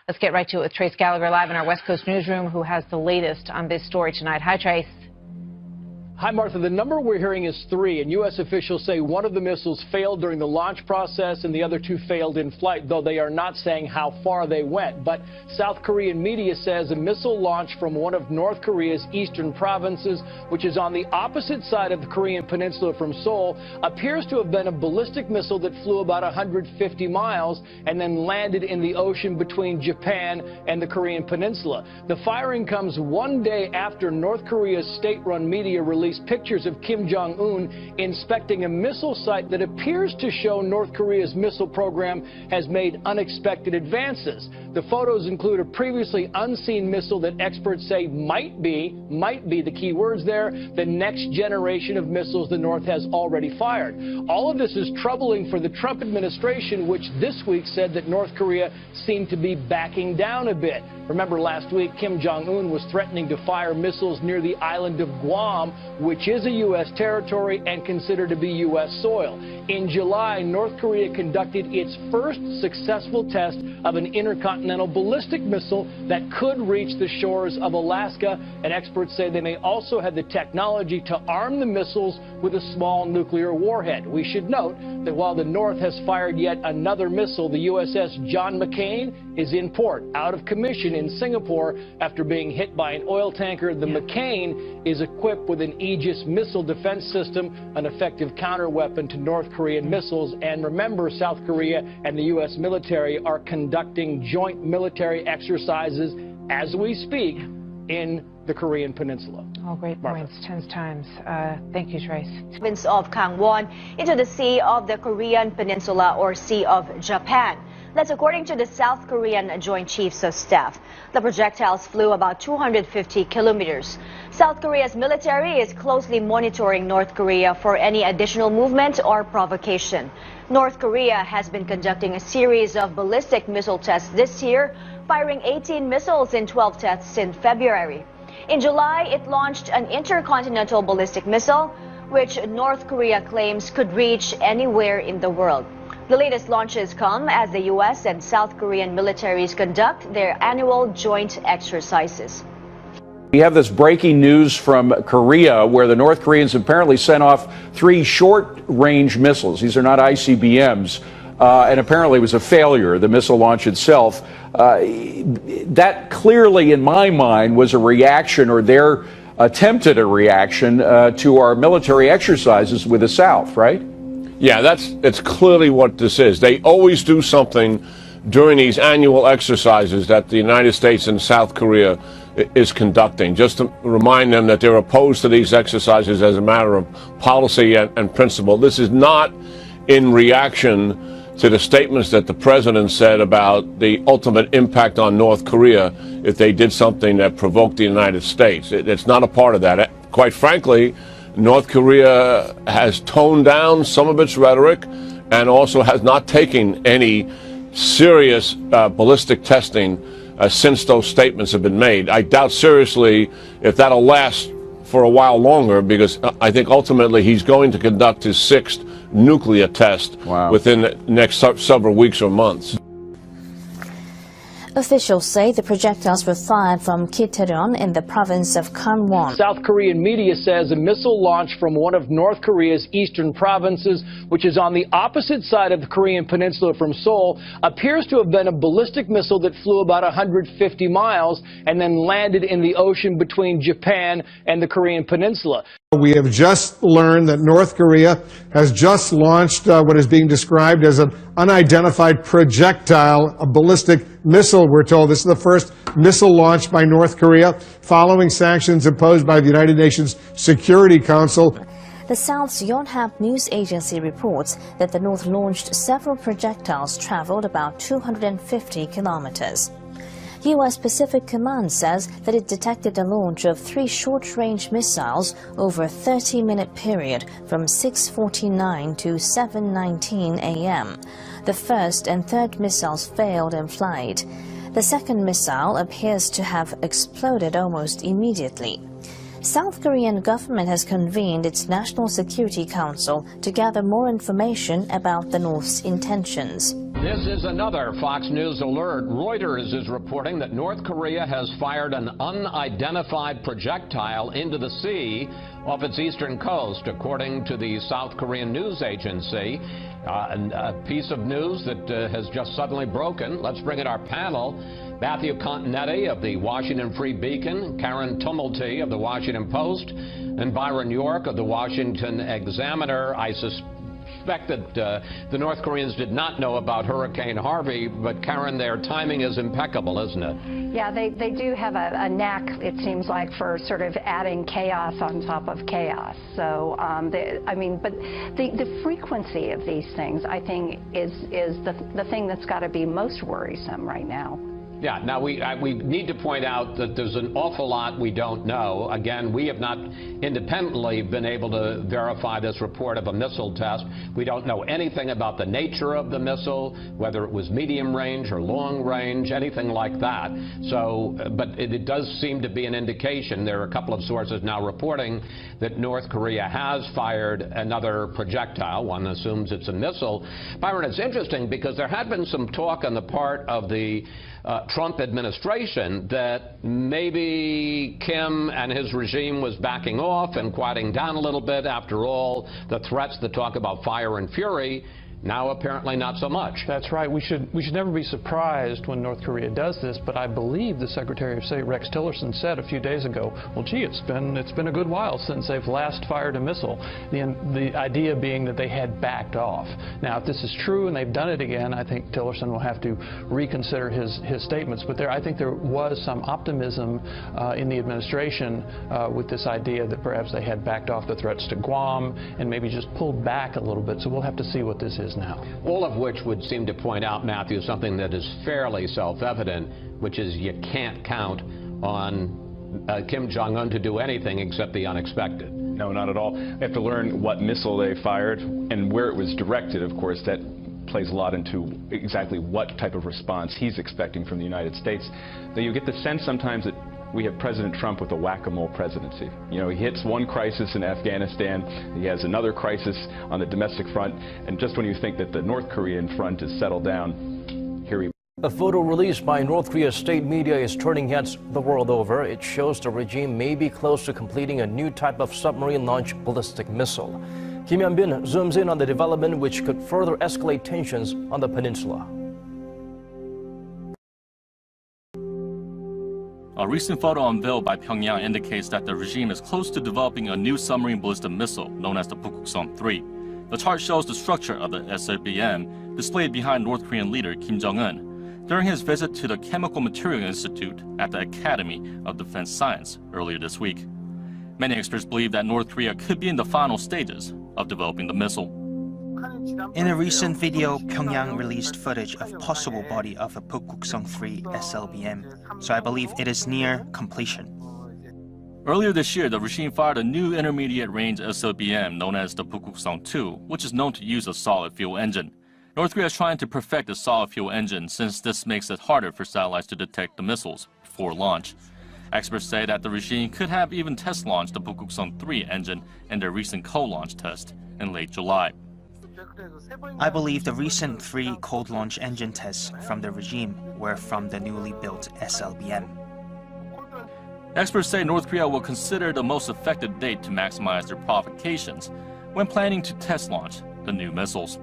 Let's get right to it with Trace Gallagher live in our West Coast newsroom, who has the latest on this story tonight. Hi, Trace. Hi, Martha. The number we're hearing is 3, and U.S. officials say one of the missiles failed during the launch process and the other 2 failed in flight, though they are not saying how far they went. But South Korean media says a missile launched from one of North Korea's eastern provinces, which is on the opposite side of the Korean peninsula from Seoul, appears to have been a ballistic missile that flew about 150 miles and then landed in the ocean between Japan and the Korean peninsula. The firing comes one day after North Korea's state-run media released pictures of Kim Jong-un inspecting a missile site that appears to show North Korea's missile program has made unexpected advances. The photos include a previously unseen missile that experts say might be the key words there, the next generation of missiles the North has already fired. All of this is troubling for the Trump administration, which this week said that North Korea seemed to be backing down a bit. Remember, last week, Kim Jong-un was threatening to fire missiles near the island of Guam, which is a U.S. territory and considered to be U.S. soil. In July, North Korea conducted its first successful test of an intercontinental ballistic missile that could reach the shores of Alaska, and experts say they may also have the technology to arm the missiles with a small nuclear warhead. We should note that while the North has fired yet another missile, the USS John McCain is in port, out of commission in Singapore after being hit by an oil tanker. The McCain is equipped with an Aegis missile defense system, an effective counterweapon to North Korean missiles. And remember, South Korea and the U.S. military are conducting joint military exercises as we speak in the Korean peninsula. All great points, 10 times. Thank you, Trace. Province of Gangwon into the Sea of the Korean Peninsula, or Sea of Japan. That's according to the South Korean Joint Chiefs of Staff. The projectiles flew about 250 kilometers. South Korea's military is closely monitoring North Korea for any additional movement or provocation. North Korea has been conducting a series of ballistic missile tests this year, firing 18 missiles in 12 tests in February. In July, it launched an intercontinental ballistic missile, which North Korea claims could reach anywhere in the world. The latest launches come as the U.S. and South Korean militaries conduct their annual joint exercises. We have this breaking news from Korea, where the North Koreans apparently sent off 3 short-range missiles. These are not ICBMs, and apparently it was a failure, the missile launch itself. That clearly, in my mind, was a reaction, or their attempted a reaction, to our military exercises with the South, right? Yeah, it's clearly what this is. They always do something during these annual exercises that the United States and South Korea is conducting, just to remind them that they're opposed to these exercises as a matter of policy and principle. This is not in reaction to the statements that the president said about the ultimate impact on North Korea if they did something that provoked the United States. It's not a part of that. Quite frankly, North Korea has toned down some of its rhetoric and also has not taken any serious ballistic testing since those statements have been made. I doubt seriously if that'll last for a while longer, because I think ultimately he's going to conduct his 6th nuclear test within the next several weeks or months. Officials say the projectiles were fired from Kitaeron in the province of Gangwon. South Korean media says a missile launched from one of North Korea's eastern provinces, which is on the opposite side of the Korean peninsula from Seoul, appears to have been a ballistic missile that flew about 150 miles and then landed in the ocean between Japan and the Korean peninsula. We have just learned that North Korea has just launched what is being described as an unidentified projectile, a ballistic missile, we're told. This is the first missile launched by North Korea following sanctions imposed by the United Nations Security Council. The South's Yonhap news agency reports that the North launched several projectiles traveled about 250 kilometers. U.S. Pacific Command says that it detected a launch of 3 short-range missiles over a 30-minute period from 6:49 to 7:19 a.m. The first and third missiles failed in flight. The second missile appears to have exploded almost immediately. South Korean government has convened its National Security Council to gather more information about the North's intentions. This is another Fox News alert. Reuters is reporting that North Korea has fired an unidentified projectile into the sea off its eastern coast, according to the South Korean news agency. A piece of news that has just suddenly broken. Let's bring in our panel. Matthew Continetti of the Washington Free Beacon, Karen Tumulty of the Washington Post, and Byron York of the Washington Examiner. I suspect that the North Koreans did not know about Hurricane Harvey, but Karen, their timing is impeccable, isn't it? Yeah, they do have a knack, it seems like, for sort of adding chaos on top of chaos. So, but the frequency of these things, I think, is the thing that's got to be most worrisome right now. Yeah, now we need to point out that there's an awful lot we don't know. Again, we have not independently been able to verify this report of a missile test. We don't know anything about the nature of the missile, whether it was medium range or long range, anything like that. So, but it does seem to be an indication. There are a couple of sources now reporting that North Korea has fired another projectile. One assumes it's a missile. Byron, it's interesting because there had been some talk on the part of the Trump administration that maybe Kim and his regime was backing off and quieting down a little bit. After all, the threats that talk about fire and fury, now apparently not so much. That's right. We should never be surprised when North Korea does this, but I believe the Secretary of State Rex Tillerson said a few days ago, well, gee, it's been a good while since they've last fired a missile. The idea being that they had backed off. Now, if this is true and they've done it again, I think Tillerson will have to reconsider his statements. But I think there was some optimism in the administration with this idea that perhaps they had backed off the threats to Guam and maybe just pulled back a little bit. So we'll have to see what this is now. All of which would seem to point out, Matthew, something that is fairly self-evident, which is you can't count on Kim Jong-un to do anything except the unexpected. No, not at all. We have to learn what missile they fired and where it was directed, of course. That plays a lot into exactly what type of response he's expecting from the United States. Though you get the sense sometimes that we have President Trump with a whack-a-mole presidency. You know, he hits one crisis in Afghanistan, he has another crisis on the domestic front, and just when you think that the North Korean front is settled down, here he... A photo released by North Korea's state media is turning heads the world over. It shows the regime may be close to completing a new type of submarine-launched ballistic missile. Kim Hyun-bin zooms in on the development which could further escalate tensions on the peninsula. A recent photo unveiled by Pyongyang indicates that the regime is close to developing a new submarine ballistic missile known as the Pukguksong-3. The chart shows the structure of the SLBM displayed behind North Korean leader Kim Jong-un during his visit to the Chemical Material Institute at the Academy of Defense Science earlier this week. Many experts believe that North Korea could be in the final stages of developing the missile. In a recent video, Pyongyang released footage of possible body of a Pukguksong-3 SLBM, so I believe it is near completion. Earlier this year, the regime fired a new intermediate-range SLBM known as the Pukguksong-2, which is known to use a solid-fuel engine. North Korea is trying to perfect the solid-fuel engine since this makes it harder for satellites to detect the missiles before launch. Experts say that the regime could have even test-launched the Pukguksong-3 engine in their recent co-launch test in late July. I believe the recent 3 cold launch engine tests from the regime were from the newly built SLBM. Experts say North Korea will consider the most effective date to maximize their provocations when planning to test launch the new missiles.